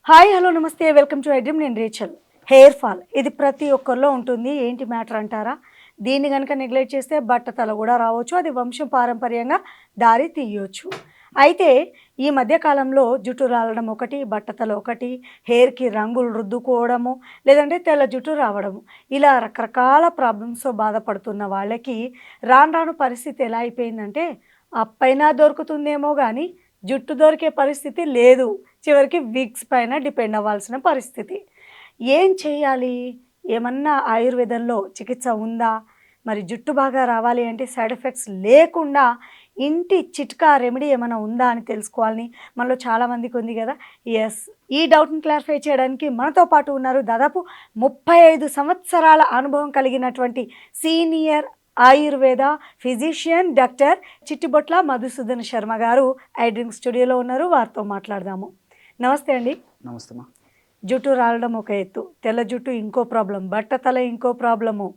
Hi hello నమస్తే welcome to iDream. నేను Rachel. Hair fall ఇది ప్రతి ఒక్కరిలో ఉంటుంది. ఏంటి మ్యాటర్ అంటారా? దీన్ని కనుక నెగ్లెక్ట్ చేస్తే బట్టతల కూడా రావచ్చు, అది వంశం పారంపర్యంగా దారి తీయొచ్చు. అయితే ఈ మధ్యకాలంలో జుట్టు రాలడం ఒకటి, బట్టతల ఒకటి, హెయిర్కి రంగులు రుద్దుకోవడము, లేదంటే తెల్ల జుట్టు రావడము, ఇలా రకరకాల ప్రాబ్లమ్స్తో బాధపడుతున్న వాళ్ళకి రాను రాను పరిస్థితి ఎలా అయిపోయిందంటే అప్పైనా దొరుకుతుందేమో కానీ జుట్టు దొరికే పరిస్థితి లేదు. చివరికి విగ్స్ పైన డిపెండ్ అవ్వాల్సిన పరిస్థితి. ఏం చేయాలి? ఏమన్నా ఆయుర్వేదంలో చికిత్స ఉందా? మరి జుట్టు బాగా రావాలి అంటే సైడ్ ఎఫెక్ట్స్ లేకుండా ఇంటి చిట్కా రెమెడీ ఏమైనా ఉందా అని తెలుసుకోవాలని మనలో చాలామందికి ఉంది కదా. ఎస్, ఈ డౌట్ని క్లారిఫై చేయడానికి మనతో పాటు ఉన్నారు దాదాపు 35 సంవత్సరాల అనుభవం కలిగినటువంటి senior Ayurveda physician doctor Chittibotla Madhusudan Sharma గారు ఐడ్రీమ్ స్టూడియోలో ఉన్నారు. వారితో మాట్లాడదాము. నమస్తే అండి. నమస్తే మా. జుట్టు రాలడం ఒక ఎత్తు, తెల్ల జుట్టు ఇంకో ప్రాబ్లం, బట్టతల ఇంకో ప్రాబ్లము,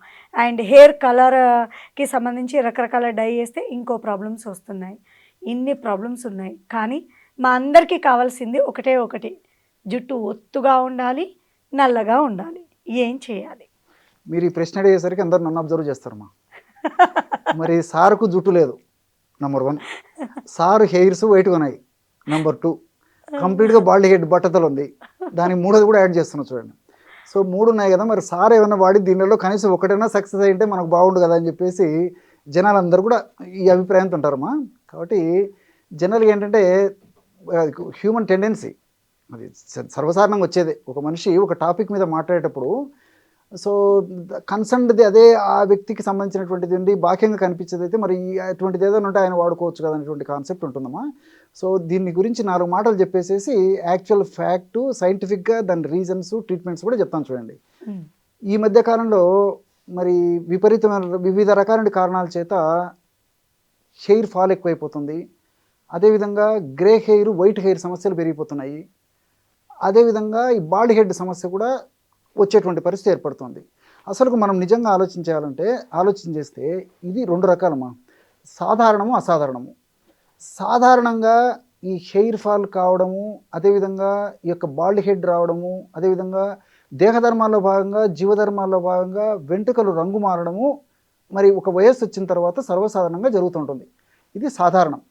అండ్ హెయిర్ కలర్కి సంబంధించి రకరకాల డై వేస్తే ఇంకో ప్రాబ్లమ్స్ వస్తున్నాయి. ఇన్ని ప్రాబ్లమ్స్ ఉన్నాయి, కానీ మా అందరికీ కావాల్సింది ఒకటే ఒకటి, జుట్టు ఒత్తుగా ఉండాలి, నల్లగా ఉండాలి. ఏం చేయాలి? మీరు ఈ ప్రశ్న అడిగేసరికి అందరు నన్ను అబ్జర్వ్ చేస్తారు మా. మరి సార్కు జుట్టు లేదు, నెంబర్ 1. సారు హెయిర్స్ వైట్గా ఉన్నాయి, నెంబర్ 2. కంప్లీట్గా బాడీ హెడ్ బట్టతలు ఉంది, దానికి 3ది కూడా యాడ్ చేస్తున్నా చూడండి. సో 3 ఉన్నాయి కదా, మరి సార్ ఏమైనా వాడి దీనిలో కనీసం ఒకటైనా సక్సెస్ అయ్యింటే మనకు బాగుండు కదా అని చెప్పేసి జనాలందరూ కూడా ఈ అభిప్రాయంతో ఉంటారమ్మా. కాబట్టి జనరల్గా ఏంటంటే హ్యూమన్ టెండెన్సీ అది సర్వసాధారణంగా వచ్చేదే. ఒక మనిషి ఒక టాపిక్ మీద మాట్లాడేటప్పుడు సో కన్సర్న్ది అదే ఆ వ్యక్తికి సంబంధించినటువంటిది ఉండి బాహ్యంగా కనిపించేది అయితే మరి అటువంటిది ఏదైనా ఉంటే ఆయన వాడుకోవచ్చు కదా అనేటువంటి కాన్సెప్ట్ ఉంటుందమ్మా. సో దీని గురించి 4 మాటలు చెప్పేసేసి యాక్చువల్ ఫ్యాక్టు, సైంటిఫిక్గా దాని రీజన్స్, ట్రీట్మెంట్స్ కూడా చెప్తాను చూడండి. ఈ మధ్య కాలంలో మరి విపరీతమైన వివిధ రకాల కారణాల చేత హెయిర్ ఫాల్ ఎక్కువైపోతుంది. అదేవిధంగా గ్రే హెయిర్, వైట్ హెయిర్ సమస్యలు పెరిగిపోతున్నాయి. అదేవిధంగా ఈ బాల్డ్ హెడ్ సమస్య కూడా వచ్చేటువంటి పరిస్థితి ఏర్పడుతుంది. అసలు మనం నిజంగా ఆలోచన చేస్తే ఇది 2 రకాలమ్మా, సాధారణము, అసాధారణము. సాధారణంగా ఈ హెయిర్ ఫాల్ కావడము, అదేవిధంగా ఈ యొక్క బాల్డ్ హెడ్ రావడము, అదేవిధంగా దేహధర్మాల్లో భాగంగా, జీవధర్మాల్లో భాగంగా వెంట్రుకలు రంగు మారడము మరి ఒక వయస్సు వచ్చిన తర్వాత సర్వసాధారణంగా జరుగుతుంటుంది. ఇది సాధారణం.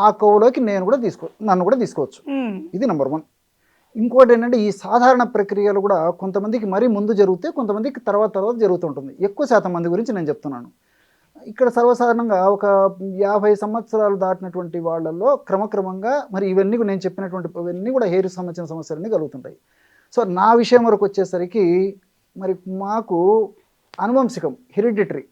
ఆ కోవలోకి నన్ను కూడా తీసుకోవచ్చు. ఇది నెంబర్ 1. ఇంకోటి ఏంటంటే ఈ సాధారణ ప్రక్రియలు కూడా కొంతమందికి మరీ ముందు జరిగితే, కొంతమందికి తర్వాత జరుగుతుంటుంది. ఎక్కువ శాతం మంది గురించి నేను చెప్తున్నాను. ఇక్కడ సర్వసాధారణంగా ఒక 50 సంవత్సరాలు దాటినటువంటి వాళ్ళల్లో క్రమక్రమంగా మరి ఇవన్నీ నేను చెప్పినటువంటి ఇవన్నీ కూడా హెయిర్ సంబంధించిన సమస్యలన్నీ కలుగుతుంటాయి. సో నా విషయం వరకు వచ్చేసరికి మరి మాకు అనువంశికం, హెరిడిటరీ,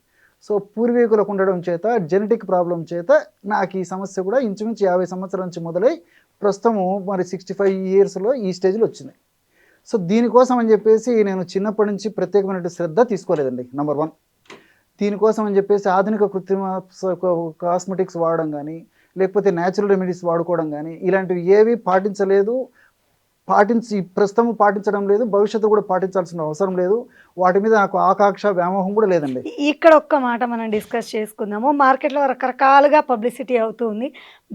సో పూర్వీకులకు ఉండడం చేత, జెనెటిక్ ప్రాబ్లం చేత నాకు ఈ సమస్య కూడా ఇంచుమించు 50 సంవత్సరాల నుంచి మొదలై ప్రస్తుతము మరి 65 ఇయర్స్లో ఈ స్టేజ్లో వచ్చింది. సో దీనికోసం అని చెప్పేసి నేను చిన్నప్పటి నుంచి ప్రత్యేకమైన శ్రద్ధ తీసుకోలేదండి, నెంబర్ 1. దీనికోసం అని చెప్పేసి ఆధునిక కృత్రిమ కాస్మెటిక్స్ వాడడం కానీ, లేకపోతే న్యాచురల్ రెమెడీస్ వాడుకోవడం కానీ ఇలాంటివి ఏవి ప్రస్తుతం పాటించడం లేదు, భవిష్యత్తు కూడా పాటించాల్సిన అవసరం లేదు. వాటి మీద నాకు ఆకాంక్ష, వ్యామోహం కూడా లేదండి. ఇక్కడ ఒక్క మాట మనం డిస్కస్ చేసుకుందాము. మార్కెట్లో రకరకాలుగా పబ్లిసిటీ అవుతుంది.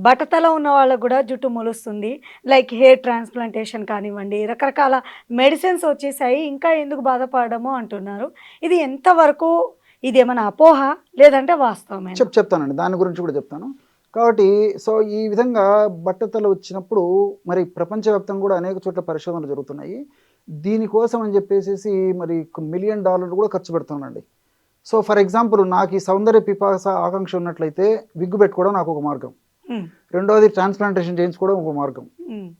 బట్టతల ఉన్న వాళ్ళకు కూడా జుట్టు మొలుస్తుంది, లైక్ హెయిర్ ట్రాన్స్ప్లాంటేషన్ కానివ్వండి, రకరకాల మెడిసిన్స్ వచ్చేసాయి, ఇంకా ఎందుకు బాధపడము అంటున్నారు. ఇది ఎంతవరకు, ఇది ఏమైనా అపోహ లేదంటే వాస్తవమే? చెప్తానండి, దాని గురించి కూడా చెప్తాను. కాబట్టి సో ఈ విధంగా బట్టతల వచ్చినప్పుడు మరి ప్రపంచవ్యాప్తంగా కూడా అనేక చోట్ల పరిశోధనలు జరుగుతున్నాయి. దీనికోసం అని చెప్పేసి మరి $1 మిలియన్ కూడా ఖర్చు పెడుతున్నానండి. సో ఫర్ ఎగ్జాంపుల్ నాకు ఈ సౌందర్య పిపాస ఆకాంక్ష ఉన్నట్లయితే విగ్గు పెట్టుకోవడం నాకు ఒక మార్గం, రెండవది ట్రాన్స్ప్లాంటేషన్ చేయించుకోవడం ఒక మార్గం.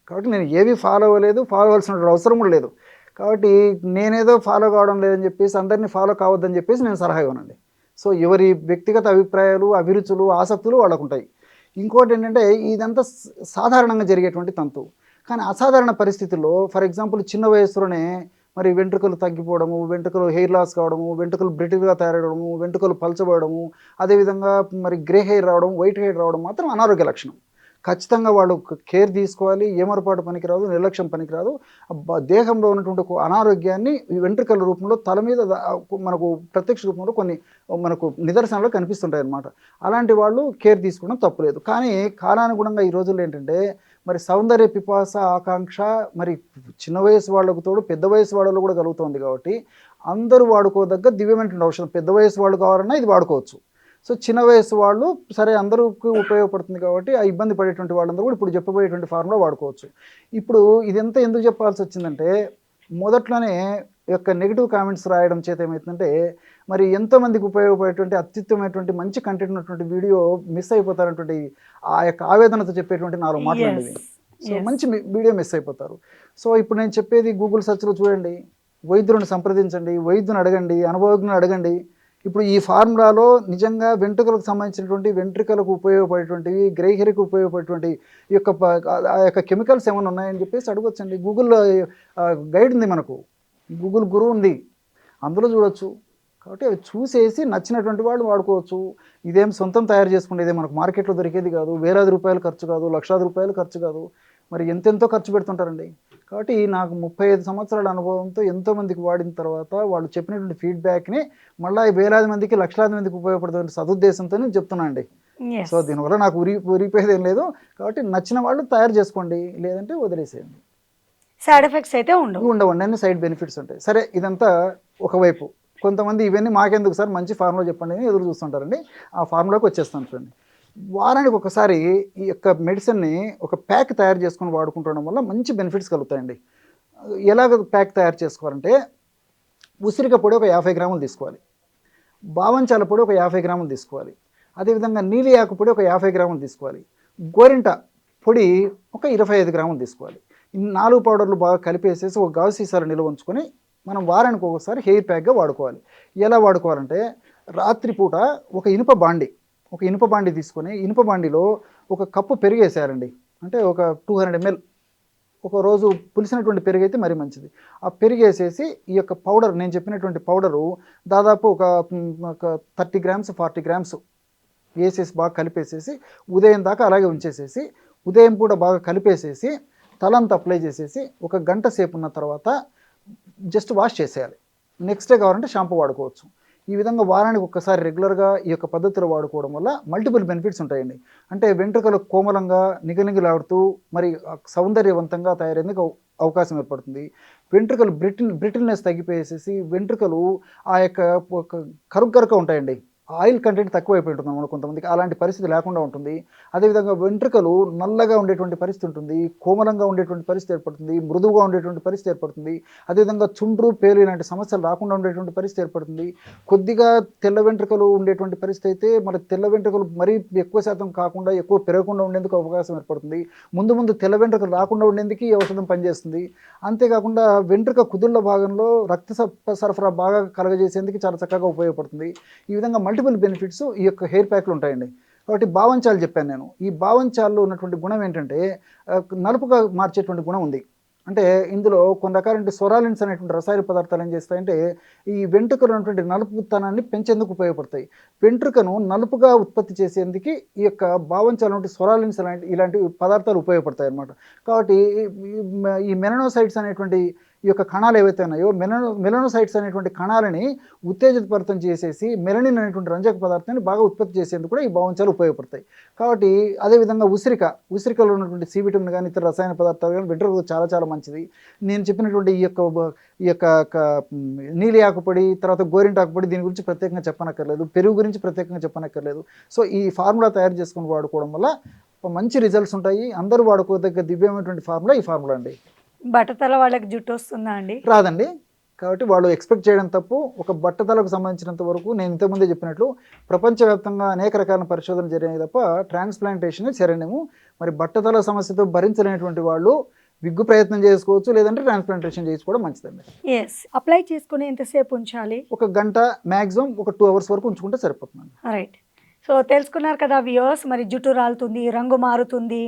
కాబట్టి నేను ఏవి ఫాలో అవ్వాల్సిన అవసరం కూడా లేదు. కాబట్టి నేనేదో ఫాలో కావడం లేదని చెప్పేసి అందరినీ ఫాలో కావద్దని చెప్పేసి నేను సలహా ఇవ్వనండి. సో ఎవరి వ్యక్తిగత అభిప్రాయాలు, అభిరుచులు, ఆసక్తులు వాళ్ళకు ఉంటాయి. ఇంకోటి ఏంటంటే ఇదంతా సాధారణంగా జరిగేటువంటి తంతు. కానీ అసాధారణ పరిస్థితుల్లో ఫర్ ఎగ్జాంపుల్ చిన్న వయసులోనే మరి వెంట్రుకలు తగ్గిపోవడము, వెంట్రుకలు హెయిర్ లాస్ కావడము, వెంట్రుకలు బ్రిటిల్గా తయారవడము, వెంట్రుకలు పలచబడము, అదేవిధంగా మరి గ్రే హెయిర్ రావడం, వైట్ హెయిర్ రావడం మాత్రం అనారోగ్య లక్షణం. ఖచ్చితంగా వాళ్ళు కేర్ తీసుకోవాలి. ఏమరపాటు పనికిరాదు, నిర్లక్ష్యం పనికిరాదు. దేహంలో ఉన్నటువంటి అనారోగ్యాన్ని వెంట్రుకల రూపంలో తల మీద మనకు ప్రత్యక్ష రూపంలో కొన్ని మనకు నిదర్శనాలు కనిపిస్తుంటాయి అన్నమాట. అలాంటి వాళ్ళు కేర్ తీసుకోవడం తప్పులేదు. కానీ కాలానుగుణంగా ఈ రోజుల్లో ఏంటంటే మరి సౌందర్య పిపాస ఆకాంక్ష మరి చిన్న వయసు వాళ్ళకు తోడు పెద్ద వయసు వాళ్ళలో కూడా కలుగుతుంది కాబట్టి అందరూ వాడుకోదగ్గ దివ్యమైనటువంటి ఔషధం. పెద్ద వయసు వాళ్ళు కావాలన్నా ఇది వాడుకోవచ్చు. సో చిన్న వయసు వాళ్ళు సరే అందరికీ ఉపయోగపడుతుంది కాబట్టి ఆ ఇబ్బంది పడేటువంటి వాళ్ళందరూ కూడా ఇప్పుడు చెప్పబోయేటువంటి ఫార్ములా వాడుకోవచ్చు. ఇప్పుడు ఇదంతా ఎందుకు చెప్పాల్సి వచ్చిందంటే మొదట్లోనే యొక్క నెగిటివ్ కామెంట్స్ రాయడం చేత ఏమవుతుందంటే మరి ఎంతోమందికి ఉపయోగపడేటువంటి అత్యుత్తమైనటువంటి మంచి కంటెంట్ ఉన్నటువంటి వీడియో మిస్ అయిపోతారనేటువంటి ఆ యొక్క ఆవేదనతో చెప్పేటువంటి 4 మాటలు. సో మంచి వీడియో మిస్ అయిపోతారు. సో ఇప్పుడు నేను చెప్పేది గూగుల్ సెర్చ్లో చూడండి, వైద్యులను సంప్రదించండి, వైద్యుని అడగండి, అనుభవజ్ఞులను అడగండి. ఇప్పుడు ఈ ఫార్ములాలో నిజంగా వెంట్రుకలకు సంబంధించినటువంటి వెంట్రుకలకు ఉపయోగపడేటువంటివి గ్రైహరికి ఉపయోగపడేటువంటి ఈ యొక్క ఆ యొక్క కెమికల్స్ ఏమైనా ఉన్నాయని చెప్పేసి అడగొచ్చండి. గూగుల్లో గైడ్ ఉంది, మనకు గూగుల్ గురువు ఉంది, అందులో చూడొచ్చు. కాబట్టి అవి చూసేసి నచ్చినటువంటి వాళ్ళు వాడుకోవచ్చు. ఇదేం సొంతం తయారు చేసుకునేదే మనకు మార్కెట్లో దొరికేది కాదు. వేలాది రూపాయలు ఖర్చు కాదు, లక్షలాది రూపాయలు ఖర్చు కాదు. మరి ఎంతెంతో ఖర్చు పెడుతుంటారండి. కాబట్టి నాకు 35 సంవత్సరాల అనుభవంతో ఎంతోమందికి వాడిన తర్వాత వాళ్ళు చెప్పినటువంటి ఫీడ్బ్యాక్ని మళ్ళీ వేలాది మందికి లక్షలాది మందికి ఉపయోగపడుతుంది సదుద్దేశంతో నేను చెప్తున్నా అండి. సో దీనివల్ల నాకు ఉరిపోయేది ఏం లేదు. కాబట్టి నచ్చిన వాళ్ళు తయారు చేసుకోండి, లేదంటే వదిలేసేయండి. సైడ్ ఎఫెక్ట్స్ అయితే ఉండవండి, అన్ని సైడ్ బెనిఫిట్స్ ఉంటాయి. సరే ఇదంతా ఒకవైపు. కొంతమంది ఇవన్నీ మాకెందుకు సార్ మంచి ఫార్ములా చెప్పండి అని ఎదురు చూస్తుంటారండి. ఆ ఫార్ములాకి వచ్చేస్తాను చూడండి. వారానికి ఒకసారి ఈ యొక్క మెడిసిన్ని ఒక ప్యాక్ తయారు చేసుకొని వాడుకుంటడం వల్ల మంచి బెనిఫిట్స్ కలుగుతాయండి. ఎలాగ ప్యాక్ తయారు చేసుకోవాలంటే ఉసిరిక పొడి ఒక 50 గ్రాములు తీసుకోవాలి, బావంచాల పొడి ఒక 50 గ్రాములు తీసుకోవాలి, అదేవిధంగా నీలి ఆకు పొడి ఒక 50 గ్రాములు తీసుకోవాలి, గోరింట పొడి ఒక 25 గ్రాములు తీసుకోవాలి. ఈ 4 పౌడర్లు బాగా కలిపేసేసి ఒక గాజు సీసాలు నిల్వ ఉంచుకొని మనం వారానికి ఒకసారి హెయిర్ ప్యాక్గా వాడుకోవాలి. ఎలా వాడుకోవాలంటే రాత్రిపూట ఒక ఇనుప బాండి తీసుకొని ఇనుప బాండిలో ఒక కప్పు పెరుగు వేసేయాలండి. అంటే ఒక 200 ml. ఒక రోజు పులిసినటువంటి పెరుగు అయితే మరీ మంచిది. ఆ పెరుగు వేసేసి ఈ యొక్క పౌడర్, నేను చెప్పినటువంటి పౌడరు దాదాపు ఒక 30 గ్రామ్స్ 40 గ్రామ్స్ వేసేసి బాగా కలిపేసేసి ఉదయం దాకా అలాగే ఉంచేసేసి ఉదయం పూట బాగా కలిపేసేసి తలంతా అప్లై చేసేసి ఒక గంట సేపు ఉన్న తర్వాత జస్ట్ వాష్ చేసేయాలి. నెక్స్ట్ డే కావాలంటే షాంపూ వాడుకోవచ్చు. ఈ విధంగా వారానికి ఒక్కసారి రెగ్యులర్గా ఈ యొక్క పద్ధతిలో వాడుకోవడం వల్ల మల్టిపుల్ బెనిఫిట్స్ ఉంటాయండి. అంటే వెంట్రుకలు కోమలంగా నిగనిగిలాడుతూ మరి సౌందర్యవంతంగా తయారేందుకు అవకాశం ఏర్పడుతుంది. వెంట్రుకలు బ్రిటిల్నెస్ తగ్గిపోయేసేసి వెంట్రుకలు ఆ యొక్క కరుగ్గరక ఉంటాయండి. ఆయిల్ కంటెంట్ తక్కువైపోయి ఉంటుంది మనకు కొంతమందికి, అలాంటి పరిస్థితి లేకుండా ఉంటుంది. అదేవిధంగా వెంట్రుకలు నల్లగా ఉండేటువంటి పరిస్థితి ఉంటుంది, కోమలంగా ఉండేటువంటి పరిస్థితి ఏర్పడుతుంది, మృదువుగా ఉండేటువంటి పరిస్థితి ఏర్పడుతుంది. అదేవిధంగా చుండ్రు పేలు ఇలాంటి సమస్యలు రాకుండా ఉండేటువంటి పరిస్థితి ఏర్పడుతుంది. కొద్దిగా తెల్ల వెంట్రుకలు ఉండేటువంటి పరిస్థితి అయితే మరి తెల్ల వెంట్రుకలు మరీ ఎక్కువ శాతం కాకుండా ఎక్కువ పెరగకుండా ఉండేందుకు అవకాశం ఏర్పడుతుంది. ముందు తెల్ల వెంట్రుకలు రాకుండా ఉండేందుకు ఈ ఔషధం పనిచేస్తుంది. అంతేకాకుండా వెంట్రుక కుదుళ్ళ భాగంలో రక్త సరఫరా బాగా కలగజేసేందుకు చాలా చక్కగా ఉపయోగపడుతుంది. ఈ విధంగా మల్టిపుల్ బెనిఫిట్స్ ఈ యొక్క హెయిర్ ప్యాక్లు ఉంటాయండి. కాబట్టి బావంచాలు చెప్పాను నేను. ఈ బావంచాల్లో ఉన్నటువంటి గుణం ఏంటంటే నలుపుగా మార్చేటువంటి గుణం ఉంది. అంటే ఇందులో కొన్ని రకాల సొరాలిన్స్ అనేటువంటి రసాయన పదార్థాలు ఏం చేస్తాయంటే ఈ వెంట్రుకలు ఉన్నటువంటి నలుపుతనాన్ని పెంచేందుకు ఉపయోగపడతాయి. వెంట్రుకను నలుపుగా ఉత్పత్తి చేసేందుకు ఈ యొక్క బావంచాల నుండి సొరాలిన్స్ ఇలాంటి పదార్థాలు ఉపయోగపడతాయి అన్నమాట. కాబట్టి ఈ మెలనోసైట్స్ అనేటువంటి ఈ యొక్క కణాలు ఏవైతే ఉన్నాయో మెలనోసైట్స్ అనేటువంటి కణాలని ఉత్తేజితపరితం చేసేసి మెలనిన్ అనేటువంటి రంజక పదార్థాన్ని బాగా ఉత్పత్తి చేసేందుకు కూడా ఈ బావంచాలు ఉపయోగపడతాయి. కాబట్టి అదేవిధంగా ఉసిరికలో ఉన్నటువంటి సి విటమిన్ కానీ ఇతర రసాయన పదార్థాలు కానీ వెంట్రుకలకు చాలా చాలా మంచిది. నేను చెప్పినటువంటి ఈ యొక్క నీలి ఆకుపొడి తర్వాత గోరింటాకు పొడి దీని గురించి ప్రత్యేకంగా చెప్పనక్కర్లేదు, పెరుగు గురించి ప్రత్యేకంగా చెప్పనక్కర్లేదు. సో ఈ ఫార్ములా తయారు చేసుకుని వాడుకోవడం వల్ల మంచి రిజల్ట్స్ ఉంటాయి. అందరూ వాడుకోదగ్గ దివ్యమైనటువంటి ఫార్ములా ఈ ఫార్ములా అండి. బట్టతల వాళ్ళకి జుట్టు వస్తుందా అండి? రాదండి. కాబట్టి వాళ్ళు ఎక్స్పెక్ట్ చేయడం తప్పు. ఒక బట్టతలకు సంబంధించినంత వరకు నేను ఇంతకుముందే చెప్పినట్లు ప్రపంచవ్యాప్తంగా అనేక రకాల పరిశోధనలు జరిగాయి తప్ప ట్రాన్స్ప్లాంటేషన్ శరణ్యము. మరి బట్టతల సమస్యతో భరించలేనటువంటి వాళ్ళు విగ్గు ప్రయత్నం చేసుకోవచ్చు, లేదంటే ట్రాన్స్ప్లాంటేషన్ చేసుకోవడం మంచిదండి. అప్లై చేసుకుని ఎంతసేపు ఉంచాలి? ఒక గంట, మ్యాక్సిమం ఒక 2 hours వరకు ఉంచుకుంటే సరిపోతుంది. రైట్. సో తెలుసుకున్నారు కదా వ్యూవర్స్, మరి జుట్టు రాలుతుంది, రంగు మారుతుంది,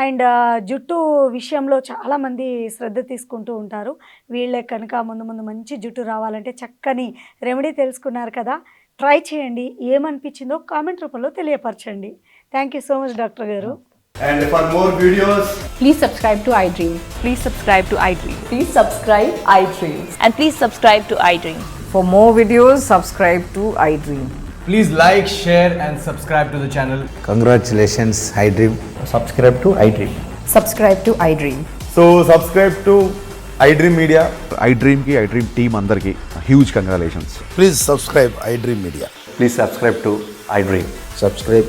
అండ్ జుట్టు విషయంలో చాలామంది శ్రద్ధ తీసుకుంటూ ఉంటారు. వీళ్ళే కనుక ముందు మంచి జుట్టు రావాలంటే చక్కని రెమెడీ తెలుసుకున్నారు కదా, ట్రై చేయండి. ఏమనిపించిందో కామెంట్ రూపంలో తెలియపరచండి. Thank you so much doctor గారు. And for more videos, please subscribe to iDream. Please subscribe to iDream. Please subscribe iDream. And please subscribe to iDream. For more videos, subscribe to iDream. please like, share and subscribe to the channel. Congratulations, iDream. Subscribe to iDream. Subscribe to iDream. So subscribe to iDream Media. iDream team అందరికి huge congratulations. Please subscribe iDream Media. Please subscribe to iDream. Subscribe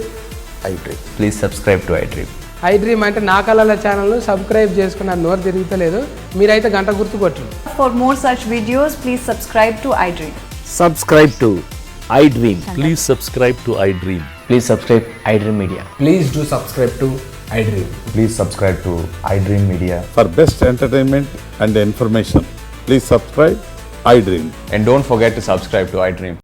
iDream. Please subscribe to iDream. iDream అంటే నా కళల ఛానల్ను subscribe చేసుకున్న నోరు తిరుగుతలేదు, మీరైతే గంట గుర్తు కొట్టండి. For more such videos, please subscribe to iDream. Subscribe to iDream. Please subscribe to iDream. Please subscribe iDream Media. Please do subscribe to iDream. Please subscribe to iDream Media. For best entertainment and information, please subscribe iDream. And don't forget to subscribe to iDream.